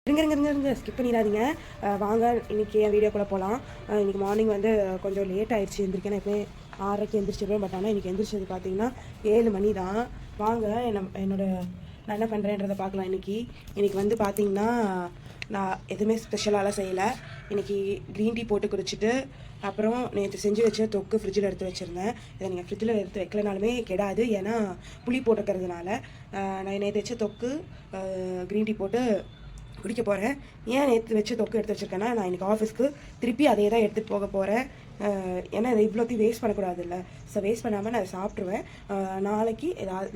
இருங்க ஸ்கிப் பண்ணிடாதீங்க. வாங்க இன்றைக்கி என் வீடியோக்குள்ளே போகலாம். இன்றைக்கி மார்னிங் வந்து கொஞ்சம் லேட் ஆகிடுச்சு எந்திரிக்கேன். எப்போயே 6:30க்கு எந்திரிச்சிடுவேன். பட் ஆனால் இன்றைக்கி எந்திரிச்சது பார்த்தீங்கன்னா 7 மணி தான். வாங்க நான் என்ன பண்ணுறேன்றதை பார்க்கலாம். இன்றைக்கி வந்து பார்த்தீங்கன்னா நான் எதுவுமே ஸ்பெஷலாலாம் செய்யலை. இன்றைக்கி க்ரீன் டீ போட்டு குடிச்சிட்டு அப்புறம் நேற்று செஞ்சு வச்ச தொக்கு ஃப்ரிட்ஜில் எடுத்து வச்சுருந்தேன். இதை நீங்கள் ஃப்ரிட்ஜில் எடுத்து வைக்கலனாலுமே கெடாது, ஏன்னா புளி போட்டுக்கிறதுனால. நான் நேற்று வச்ச தொக்கு க்ரீன் டீ போட்டு குடிக்க போகிறேன். ஏன் நேற்று வச்சு தொக்கு எடுத்து வச்சுருக்கேன்னா, நான் இன்றைக்கி ஆஃபீஸ்க்கு திருப்பி அதே தான் எடுத்துகிட்டு போக போகிறேன். ஏன்னா இதை இவ்வளோத்தையும் வேஸ்ட் பண்ணக்கூடாது இல்லை. ஸோ வேஸ்ட் பண்ணாமல் நான் சாப்பிட்ருவேன். நாளைக்கு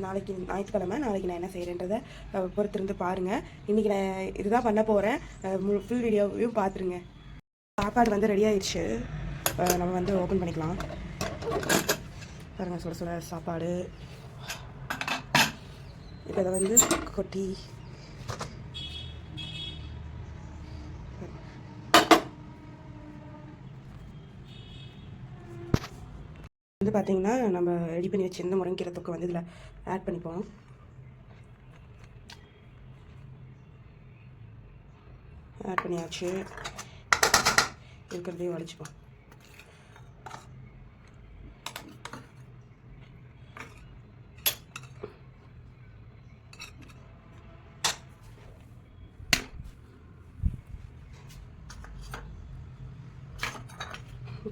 ஞாயிற்றுக்கிழமை நாளைக்கு நான் என்ன செய்கிறேன்றதை பொறுத்திருந்து பாருங்கள். இன்றைக்கி நான் இதுதான் பண்ண போகிறேன். ஃபுல் வீடியோவையும் பார்த்துருங்க. சாப்பாடு வந்து ரெடி ஆயிடுச்சு. நம்ம வந்து ஓப்பன் பண்ணிக்கலாம். பாருங்கள், சுட சாப்பாடு. இப்போ இதை வந்து கொட்டி வந்து பார்த்தீங்கன்னா நம்ம ரெடி பண்ணி வச்சிருந்த முருங்கைக்கீரை தொக்கு வந்து இதில் ஆட் பண்ணிப்போம். ஆட் பண்ணியாச்சு. இருக்கிறதையும் வலிச்சுப்போம்.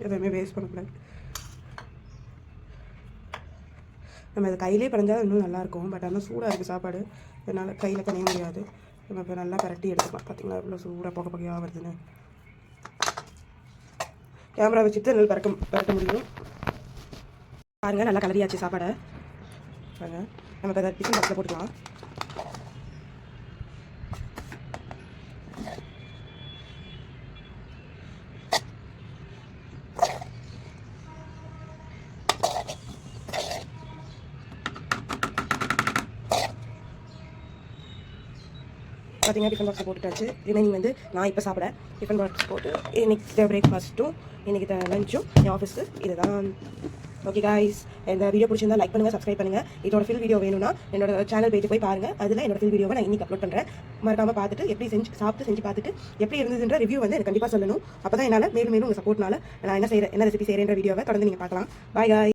எதுவுமே வேஸ்ட் பண்ணக்கூடாது. நம்ம அதை கையிலே படைஞ்சால் இன்னும் நல்லாயிருக்கும். பட் ஆனால் சூடாக இருக்குது சாப்பாடு, அதனால் கையில் பணைய முடியாது. நம்ம இப்போ நல்லா பரட்டி எடுத்துக்கலாம். பார்த்திங்களா எவ்வளோ சூடாக புகையாக வருதுன்னு. கேமரா வச்சுட்டு நல்லா பரட்ட முடியும். பாருங்கள், நல்லா கலரியாச்சு சாப்பாடை. பாருங்கள், நம்ம இப்போ அதை டிஃபன் பாக்ஸில் போட்டுக்கலாம். பார்த்தீங்கன்னா டிஃபன் பாக்ஸை போட்டுட்டாச்சு. ரிமைனிங் வந்து நான் இப்போ சாப்பிட டிஃபன் பாக்ஸ் போட்டு இன்றைக்கி பிரேக்ஃபாஸ்ட்டும் இன்றைக்கி லஞ்சும் என் ஆஃபீஸ்க்கு இதுதான். ஓகே காய்ஸ், இந்த வீடியோ பிடிச்சிருந்தா லைக் பண்ணுங்கள், சப்ஸ்கிரைப் பண்ணுங்கள். இதோட ஃபில் வீடியோ வேணும்னா என்னோட சேனல் பேஜ் போய் பாருங்கள். அதில் என்னோட ஃபில் வீடியோவை நான் இன்றைக்கி அப்லோட் பண்ணுறேன். மறக்காமல் பார்த்துட்டு எப்படி செஞ்சு பார்த்துட்டு எப்படி இருந்ததுன்ற ரிவ்யூ வந்து எனக்கு கண்டிப்பாக சொல்லணும். அப்போ தான் என்னால் மேலும் உங்கள் சப்போர்ட்னால நான் என்ன ரெசிபி செய்கிறேன்ற வீடியோவை தொடர்ந்து நீங்கள் பார்க்கலாம். பாய் காய்.